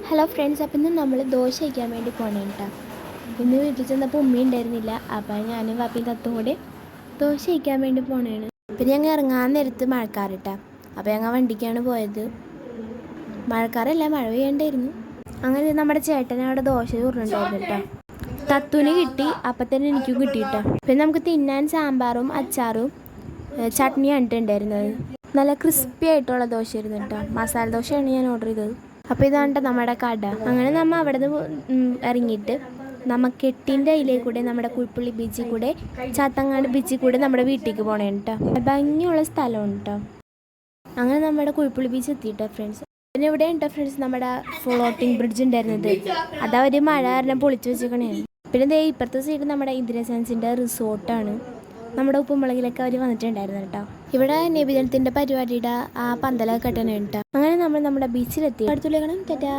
Hello friends, അപ്പം ഇന്ന് നമ്മൾ ദോശ വയ്ക്കാൻ വേണ്ടി പോകണം കേട്ടോ. ഇന്ന് വീട്ടിൽ ചെന്നപ്പോൾ ഉമ്മ ഉണ്ടായിരുന്നില്ല. അപ്പം ഞാനും വാപ്പിയും തത്തും കൂടെ ദോശ വയ്ക്കാൻ വേണ്ടി പോണേണ്. പിന്നെ ഞങ്ങൾ ഇറങ്ങാൻ നേരത്ത് മഴക്കാറിട്ടാ. അപ്പോൾ ഞങ്ങൾ വണ്ടിക്കാണ് പോയത്. മഴക്കാറല്ല, മഴ പെയ്യണ്ടായിരുന്നു. അങ്ങനെ നമ്മുടെ ചേട്ടൻ അവിടെ ദോശ ചൂടുന്നുണ്ടായിരുന്നു കേട്ടോ. തത്തുവിന് കിട്ടി, അപ്പം തന്നെ എനിക്കും കിട്ടിയിട്ടോ. പിന്നെ നമുക്ക് തിന്നാൻ സാമ്പാറും അച്ചാറും ചട്നിയാണ് ഇട്ടുണ്ടായിരുന്നത്. നല്ല ക്രിസ്പി ആയിട്ടുള്ള ദോശ ആയിരുന്നു കേട്ടോ. മസാല ദോശയാണ് ഞാൻ ഓർഡർ ചെയ്തത്. അപ്പോൾ ഇതാണ് നമ്മുടെ കട. അങ്ങനെ നമ്മൾ അവിടെ നിന്ന് ഇറങ്ങിയിട്ട് നമുക്ക് എട്ടിൻ്റെ അതിലേക്ക് കൂടെ നമ്മുടെ കുഴിപ്പള്ളി ബീച്ചിൽ കൂടെ ചാത്തങ്ങാട് ബീച്ചിൽ കൂടെ നമ്മുടെ വീട്ടിലേക്ക് പോകണേ കേട്ടോ. ഭംഗിയുള്ള സ്ഥലമാണ് കേട്ടോ. അങ്ങനെ നമ്മുടെ കുഴിപ്പള്ളി ബീച്ച് എത്തിയിട്ടോ ഫ്രണ്ട്സ്. പിന്നെ ഇവിടെ ഉണ്ടോ ഫ്രണ്ട്സ് നമ്മുടെ ഫ്ലോട്ടിംഗ് ബ്രിഡ്ജ് ഉണ്ടായിരുന്നത്. അതവർ മഴ കാരണം പൊളിച്ചു വെച്ചേക്കണേ. പിന്നെ ദേ ഇപ്പുറത്തെ സൈഡ് നമ്മുടെ ഇന്ദ്രസെൻസിൻ്റെ റിസോർട്ടാണ്. നമ്മുടെ ഉപ്പുമുളകിലൊക്കെ അവർ വന്നിട്ടുണ്ടായിരുന്നു കേട്ടോ. ഇവിടെ നബിദിനത്തിൻ്റെ പരിപാടിയുടെ ആ പന്തലൊക്കെ കെട്ടണ കേട്ടോ. അങ്ങനെ നമ്മൾ നമ്മുടെ ബീച്ചിലെത്തി. അടുത്തുള്ള കാണാം. ടാറ്റാ.